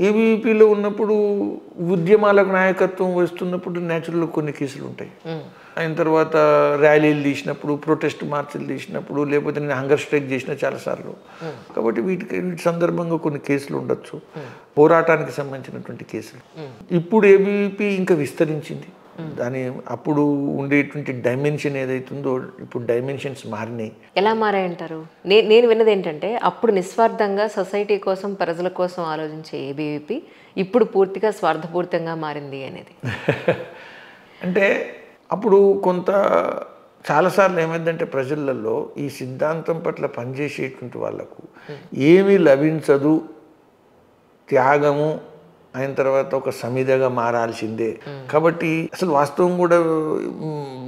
ఏబీవీపీలో ఉన్నప్పుడు ఉద్యమాలకు నాయకత్వం వస్తున్నప్పుడు న్యాచురల్గా కొన్ని కేసులు ఉంటాయి. అయిన తర్వాత ర్యాలీలు తీసినప్పుడు, ప్రొటెస్ట్ మార్చులు తీసినప్పుడు, లేకపోతే నేను హంగర్ స్ట్రైక్ చేసిన చాలాసార్లు. కాబట్టి వీటి సందర్భంగా కొన్ని కేసులు ఉండొచ్చు, పోరాటానికి సంబంధించినటువంటి కేసులు. ఇప్పుడు ఏబీవీపీ ఇంకా విస్తరించింది. దాని అప్పుడు ఉండేటువంటి డైమెన్షన్ ఏదైతుందో ఇప్పుడు డైమెన్షన్స్ మారినాయి. ఎలా మారాయంటారు? నేను విన్నది ఏంటంటే అప్పుడు నిస్వార్థంగా సొసైటీ కోసం, ప్రజల కోసం ఆలోచించే ఏబీవీపీ ఇప్పుడు పూర్తిగా స్వార్థపూరితంగా మారింది అనేది. అంటే అప్పుడు చాలాసార్లు ఏమైందంటే ప్రజలలో ఈ సిద్ధాంతం పట్ల పనిచేసేటువంటి వాళ్ళకు ఏమీ లభించదు, త్యాగము అయిన తర్వాత ఒక సమిధగా మారాల్సిందే. కాబట్టి అసలు వాస్తవం కూడా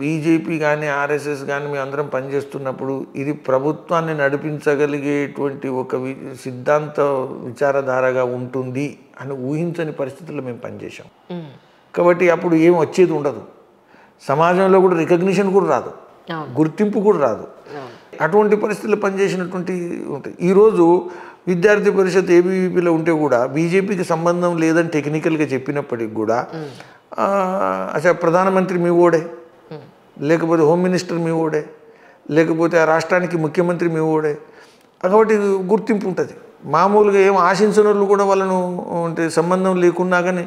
బీజేపీ కానీ ఆర్ఎస్ఎస్ కానీ మేము అందరం పనిచేస్తున్నప్పుడు ఇది ప్రభుత్వాన్ని నడిపించగలిగేటువంటి ఒక సిద్ధాంత విచారధారగా ఉంటుంది అని ఊహించని పరిస్థితుల్లో మేము పనిచేసాం. కాబట్టి అప్పుడు ఏం వచ్చేది ఉండదు, సమాజంలో కూడా రికగ్నిషన్ కూడా రాదు, గుర్తింపు కూడా రాదు. అటువంటి పరిస్థితుల్లో పనిచేసినటువంటి ఉంటాయి. ఈరోజు విద్యార్థి పరిషత్ ఏబీవీపీలో ఉంటే కూడా బీజేపీకి సంబంధం లేదని టెక్నికల్గా చెప్పినప్పటికి కూడా అసలు ప్రధానమంత్రి మీ ఓడే, లేకపోతే హోమ్ మినిస్టర్ మీ ఓడే, లేకపోతే ఆ రాష్ట్రానికి ముఖ్యమంత్రి మీ ఓడే. కాబట్టి గుర్తింపు ఉంటుంది. మామూలుగా ఏం ఆశించిన వాళ్ళు కూడా వాళ్ళను అంటే సంబంధం లేకున్నా కానీ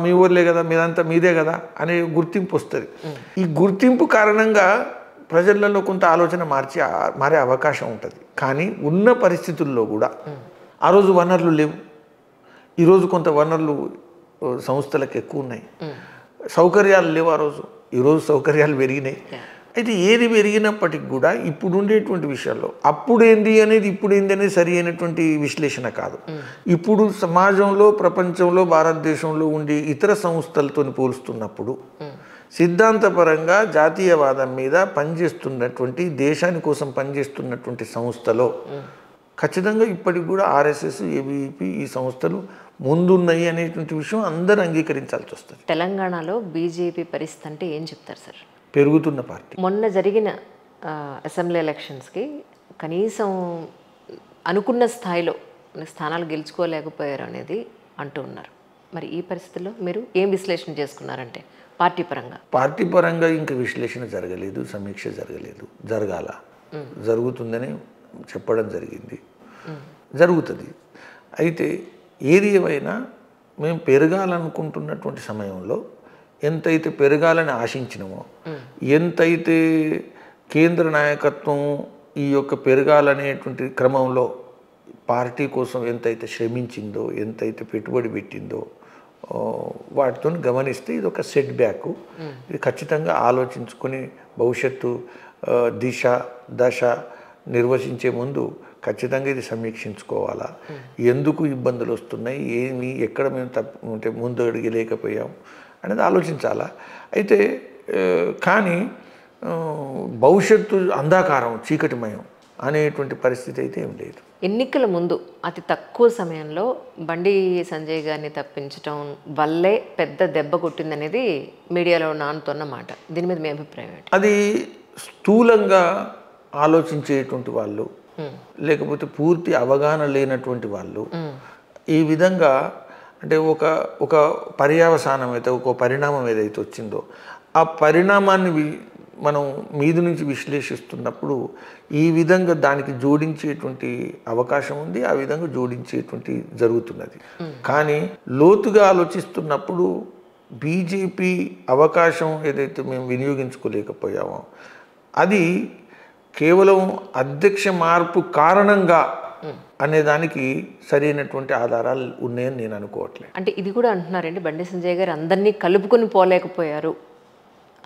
మీ ఊర్లే కదా, మీదంతా మీదే కదా అనే గుర్తింపు వస్తుంది. ఈ గుర్తింపు కారణంగా ప్రజలలో కొంత ఆలోచన మారే అవకాశం ఉంటుంది. కానీ ఉన్న పరిస్థితుల్లో కూడా ఆ రోజు వనరులు లేవు, ఈరోజు కొంత వనరులు సంస్థలకు ఎక్కువ ఉన్నాయి, సౌకర్యాలు లేవు ఆ రోజు, ఈరోజు సౌకర్యాలు పెరిగినాయి. అయితే ఏది పెరిగినప్పటికి కూడా ఇప్పుడు ఉండేటువంటి విషయాల్లో అప్పుడేంది అనేది ఇప్పుడేంది అనేది సరి అయినటువంటి విశ్లేషణ కాదు. ఇప్పుడు సమాజంలో, ప్రపంచంలో, భారతదేశంలో ఉండే ఇతర సంస్థలతో పోలుస్తున్నప్పుడు సిద్ధాంతపరంగా జాతీయవాదం మీద పనిచేస్తున్నటువంటి, దేశాని కోసం పనిచేస్తున్నటువంటి సంస్థలో ఖచ్చితంగా ఇప్పటికి కూడా ఆర్ఎస్ఎస్, ఏబీవీపీ ఈ సంస్థలు ముందున్నాయి అనేటువంటి విషయం అందరూ అంగీకరించాల్సి వస్తుంది. తెలంగాణలో బీజేపీ పరిస్థితి అంటే ఏం చెప్తారు సార్? పెరుగుతున్న పార్టీ. మొన్న జరిగిన అసెంబ్లీ ఎలక్షన్స్కి కనీసం అనుకున్న స్థాయిలో స్థానాలు గెలుచుకోలేకపోయారు అనేది అంటూ ఉన్నారు. మరి ఈ పరిస్థితుల్లో మీరు ఏం విశ్లేషణ చేసుకున్నారంటే పార్టీ పరంగా ఇంకా విశ్లేషణ జరగలేదు, సమీక్ష జరగలేదు, జరుగుతుందని చెప్పడం జరిగింది, జరుగుతుంది. అయితే ఏది ఏమైనా మేము పెరగాలనుకుంటున్నటువంటి సమయంలో ఎంతైతే పెరగాలని ఆశించినమో, ఎంతైతే కేంద్ర నాయకత్వం ఈ యొక్క పెరగాలనేటువంటి క్రమంలో పార్టీ కోసం ఎంతైతే శ్రమించిందో, ఎంతైతే పెట్టుబడి పెట్టిందో వాటితో గమనిస్తే ఇది ఒక సెట్ బ్యాక్. ఇది ఖచ్చితంగా ఆలోచించుకొని భవిష్యత్తు దశ నిర్వచించే ముందు ఖచ్చితంగా ఇది సమీక్షించుకోవాలా, ఎందుకు ఇబ్బందులు వస్తున్నాయి, ఎక్కడ మేము అంటే ముందు అడిగలేకపోయాం అనేది ఆలోచించాలా. అయితే కానీ భవిష్యత్తు అంధకారం, చీకటిమయం అనేటువంటి పరిస్థితి అయితే ఏం లేదు. ఎన్నికల ముందు అతి తక్కువ సమయంలో బండి సంజయ్ గారిని తప్పించడం వల్లే పెద్ద దెబ్బ కొట్టిందనేది మీడియాలో నానుతున్న మాట. దీని మీద మీ అభిప్రాయం ఏంటి? అది స్థూలంగా ఆలోచించేటువంటి వాళ్ళు, లేకపోతే పూర్తి అవగాహన లేనటువంటి వాళ్ళు ఈ విధంగా అంటే ఒక పర్యవసానం అయితే, ఒక పరిణామం ఏదైతే వచ్చిందో ఆ పరిణామాన్ని మనం మీద నుంచి విశ్లేషిస్తున్నప్పుడు ఈ విధంగా దానికి జోడించేటువంటి అవకాశం ఉంది, ఆ విధంగా జోడించేటువంటి జరుగుతున్నది. కానీ లోతుగా ఆలోచిస్తున్నప్పుడు బీజేపీ అవకాశం ఏదైతే మేము వినియోగించుకోలేకపోయామో అది కేవలం అధ్యక్ష మార్పు కారణంగా అనేదానికి సరైనటువంటి ఆధారాలు ఉన్నాయని నేను అనుకోవట్లేదు. అంటే ఇది కూడా అంటున్నారండి, బండి సంజయ్ గారు అందరినీ కలుపుకొని పోలేకపోయారు,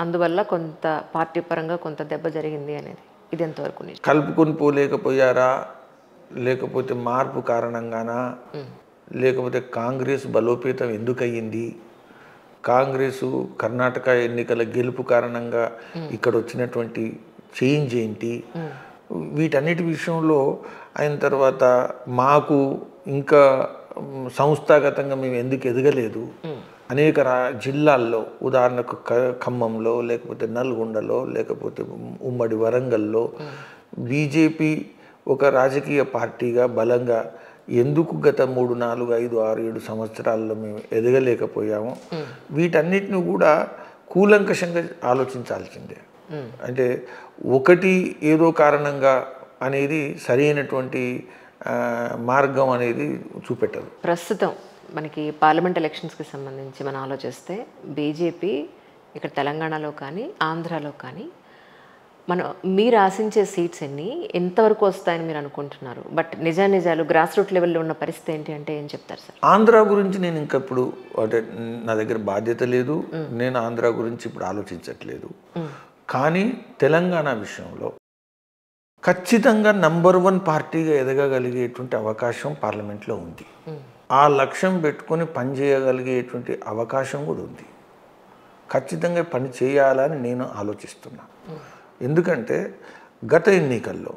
అందువల్ల కొంత పార్టీ పరంగా కొంత దెబ్బ జరిగింది అనేది. ఇది ఎంతవరకు కలుపుకొని పోలేకపోయారా, లేకపోతే మార్పు కారణంగానా, లేకపోతే కాంగ్రెస్ బలోపేతం ఎందుకు అయ్యింది, కాంగ్రెసు కర్ణాటక ఎన్నికల గెలుపు కారణంగా ఇక్కడ వచ్చినటువంటి చేంజ్ ఏంటి, వీటన్నిటి విషయంలో అయిన తర్వాత మాకు ఇంకా సంస్థాగతంగా మేము ఎందుకు ఎదగలేదు, అనేక జిల్లాల్లో ఉదాహరణకు ఖమ్మంలో, లేకపోతే నల్గొండలో, లేకపోతే ఉమ్మడి వరంగల్లో బీజేపీ ఒక రాజకీయ పార్టీగా బలంగా ఎందుకు గత 3, 4, 5, 6, 7 సంవత్సరాల్లో మేము ఎదగలేకపోయామో వీటన్నిటిని కూడా కూలంకషంగా ఆలోచించాల్సిందే. అంటే ఒకటి ఏదో కారణంగా అనేది సరైనటువంటి మార్గం అనేది చూపెట్టదు. ప్రస్తుతం మనకి పార్లమెంట్ ఎలక్షన్స్కి సంబంధించి మనం ఆలోచిస్తే బీజేపీ ఇక్కడ తెలంగాణలో కానీ ఆంధ్రాలో కానీ మీరు ఆశించే సీట్స్ ఎంతవరకు వస్తాయని మీరు అనుకుంటున్నారు? బట్ నిజాలు గ్రాస్ రూట్ లెవెల్లో ఉన్న పరిస్థితి ఏంటి అంటే ఏం చెప్తారు సార్? ఆంధ్ర గురించి నేను ఇంకా ఇప్పుడు అంటే నా దగ్గర బాధ్యత లేదు, నేను ఆంధ్ర గురించి ఇప్పుడు ఆలోచించట్లేదు. కానీ తెలంగాణ విషయంలో ఖచ్చితంగా నంబర్ 1 పార్టీగా ఎదగగలిగేటువంటి అవకాశం పార్లమెంట్లో ఉంది. ఆ లక్ష్యం పెట్టుకొని పనిచేయగలిగేటువంటి అవకాశం కూడా ఉంది. ఖచ్చితంగా పని చేయాలని నేను ఆలోచిస్తున్నా. ఎందుకంటే గత ఎన్నికల్లో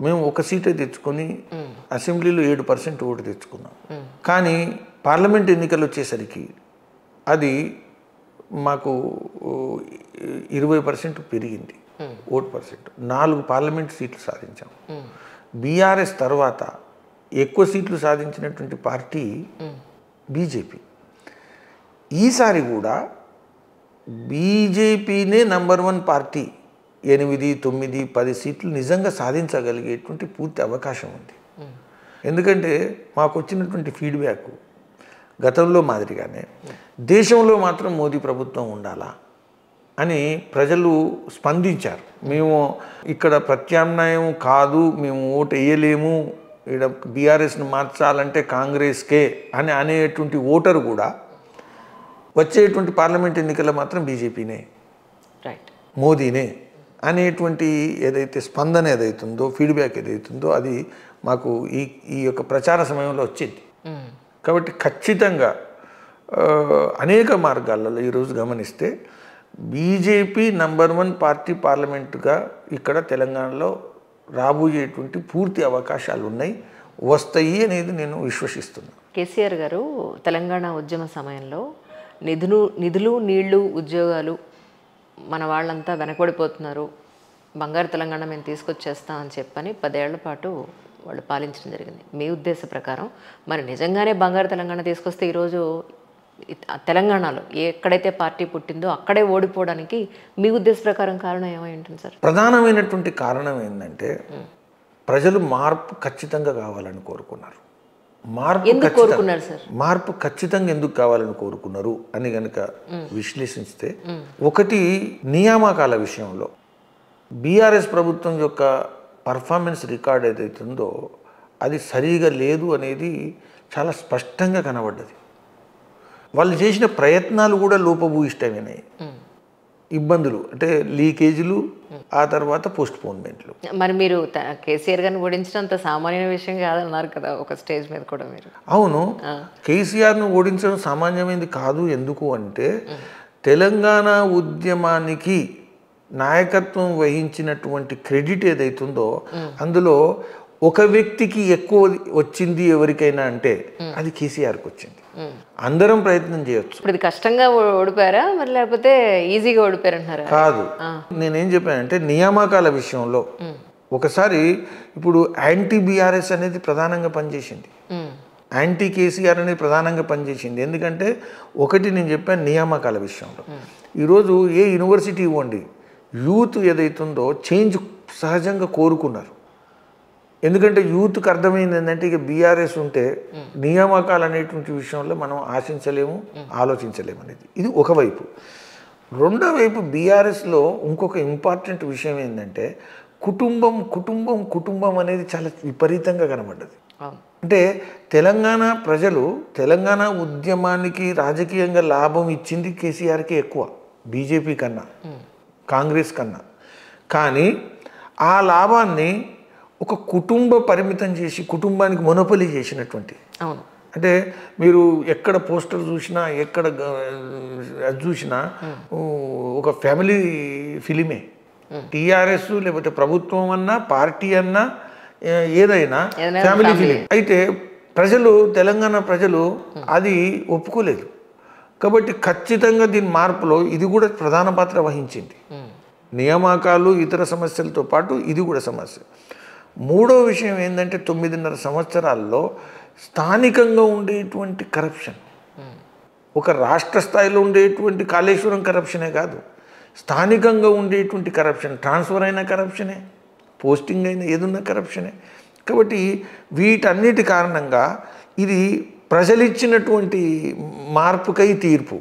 మేము ఒక సీటే తెచ్చుకొని అసెంబ్లీలో 7% ఓటు తెచ్చుకున్నాం. కానీ పార్లమెంట్ ఎన్నికలు వచ్చేసరికి అది మాకు 20% పెరిగింది ఓటు పర్సెంట్. 4 పార్లమెంట్ సీట్లు సాధించాం. బీఆర్ఎస్ తర్వాత ఎక్కువ సీట్లు సాధించినటువంటి పార్టీ బీజేపీ. ఈసారి కూడా బీజేపీనే నంబర్ 1 పార్టీ 8, 9, 10 సీట్లు నిజంగా సాధించగలిగేటువంటి పూర్తి అవకాశం ఉంది. ఎందుకంటే మాకు వచ్చినటువంటి ఫీడ్బ్యాక్ గతంలో మాదిరిగానే దేశంలో మాత్రం మోదీ ప్రభుత్వం ఉండాలా అని ప్రజలు స్పందించారు. మేము ఇక్కడ ప్రత్యామ్నాయం కాదు, మేము ఓటు వేయలేము, ఇక్కడ బీఆర్ఎస్ను మార్చాలంటే కాంగ్రెస్కే అని అనేటువంటి ఓటరు కూడా వచ్చేటువంటి పార్లమెంట్ ఎన్నికల్లో మాత్రం బీజేపీనే, రైట్, మోదీనే అనేటువంటి ఏదైతే స్పందన ఏదైతుందో, ఫీడ్బ్యాక్ ఏదైతుందో అది మాకు ఈ యొక్క ప్రచార సమయంలో వచ్చింది. కాబట్టి ఖచ్చితంగా అనేక మార్గాలలో ఈరోజు గమనిస్తే బీజేపీ నంబర్ 1 పార్టీ పార్లమెంటుగా ఇక్కడ తెలంగాణలో రాబోయేటువంటి పూర్తి అవకాశాలు ఉన్నాయి, వస్తాయి అనేది నేను విశ్వసిస్తున్నాను. కేసీఆర్ గారు తెలంగాణ ఉద్యమ సమయంలో నిధులు నీళ్లు ఉద్యోగాలు మన వాళ్ళంతా వెనకబడిపోతున్నారు, బంగారు తెలంగాణ మేము తీసుకొచ్చేస్తాం అని చెప్పని 10 ఏళ్ల పాటు వాళ్ళు పాలించడం జరిగింది. మీ ఉద్దేశ ప్రకారం మరి నిజంగానే బంగారు తెలంగాణ తీసుకొస్తే ఈరోజు తెలంగాణలో ఎక్కడైతే పార్టీ పుట్టిందో అక్కడే ఓడిపోవడానికి మీ ఉద్దేశ ప్రకారం కారణం ఏమై ఉంటుంది సార్? ప్రధానమైనటువంటి కారణం ఏంటంటే ప్రజలు మార్పు ఖచ్చితంగా కావాలని కోరుకున్నారు. మార్పు ఖచ్చితంగా ఎందుకు కావాలని కోరుకున్నారు అని గనక విశ్లేషిస్తే, ఒకటి నియామకాల విషయంలో బీఆర్ఎస్ ప్రభుత్వం యొక్క పర్ఫార్మెన్స్ రికార్డ్ ఏదైతుందో అది సరిగా లేదు అనేది చాలా స్పష్టంగా కనబడ్డది. వాళ్ళు చేసిన ప్రయత్నాలు కూడా లోపభూయిష్టమైనాయి. ఇబ్బందులు అంటే లీకేజీలు, ఆ తర్వాత పోస్ట్ పోన్మెంట్లు. మరి మీరు కేసీఆర్ గారిని ఓడించడం సామాన్య విషయం కాదన్నారు కదా ఒక స్టేజ్ మీద కూడా మీరు. అవును, కేసీఆర్ను ఓడించడం సామాన్యమైనది కాదు. ఎందుకు అంటే తెలంగాణ ఉద్యమానికి నాయకత్వం వహించినటువంటి క్రెడిట్ ఏదైతుందో అందులో ఒక వ్యక్తికి ఎక్కువ వచ్చింది ఎవరికైనా అంటే అది కేసీఆర్కి వచ్చింది. అందరం ప్రయత్నం చేయొచ్చు. ఇప్పుడు ఇది కష్టంగా ఓడిపోయారా మరి లేకపోతే ఈజీగా ఓడిపోయారంటారా? కాదు, నేనేం చెప్పానంటే నియామకాల విషయంలో ఒకసారి ఇప్పుడు యాంటీ బీఆర్ఎస్ అనేది ప్రధానంగా పనిచేసింది, యాంటీ కేసీఆర్ అనేది ప్రధానంగా పనిచేసింది. ఎందుకంటే ఒకటి నేను చెప్పాను నియామకాల విషయంలో. ఈరోజు ఏ యూనివర్సిటీ ఇవ్వండి, యూత్ ఏదైతుందో చేంజ్ సహజంగా కోరుకున్నారు. ఎందుకంటే యూత్కి అర్థమైంది ఏంటంటే ఇక బీఆర్ఎస్ ఉంటే నియామకాలు అనేటువంటి విషయంలో మనం ఆశించలేము, ఆలోచించలేము అనేది. ఇది ఒకవైపు. రెండో వైపు బీఆర్ఎస్లో ఇంకొక ఇంపార్టెంట్ విషయం ఏంటంటే కుటుంబం కుటుంబం కుటుంబం అనేది చాలా విపరీతంగా కనబడ్డది. అంటే తెలంగాణ ప్రజలు తెలంగాణ ఉద్యమానికి రాజకీయంగా లాభం ఇచ్చింది కేసీఆర్కి ఎక్కువ, బీజేపీ కన్నా, కాంగ్రెస్ కన్నా. కానీ ఆ లాభాన్ని ఒక కుటుంబ పరిమితం చేసి కుటుంబానికి మొనోపలి చేసినటువంటి, అంటే మీరు ఎక్కడ పోస్టర్ చూసినా ఎక్కడ చూసినా ఒక ఫ్యామిలీ ఫిలిమే. టీఆర్ఎస్ లేకపోతే ప్రభుత్వం అన్నా పార్టీ అన్నా ఏదైనా ఫ్యామిలీ ఫిలిం. అయితే ప్రజలు తెలంగాణ ప్రజలు అది ఒప్పుకోలేదు. కాబట్టి ఖచ్చితంగా దీని మార్పులో ఇది కూడా ప్రధాన పాత్ర వహించింది. నియామకాలు ఇతర సమస్యలతో పాటు ఇది కూడా సమస్య. మూడో విషయం ఏంటంటే 9.5 సంవత్సరాల్లో స్థానికంగా ఉండేటువంటి కరప్షన్, ఒక రాష్ట్ర స్థాయిలో ఉండేటువంటి కాళేశ్వరం కరప్షనే కాదు, స్థానికంగా ఉండేటువంటి కరప్షన్, ట్రాన్స్ఫర్ అయిన కరప్షనే, పోస్టింగ్ అయిన ఏదున్న కరప్షనే. కాబట్టి వీటన్నిటి కారణంగా ఇది ప్రజలిచ్చినటువంటి మార్పుకై తీర్పు.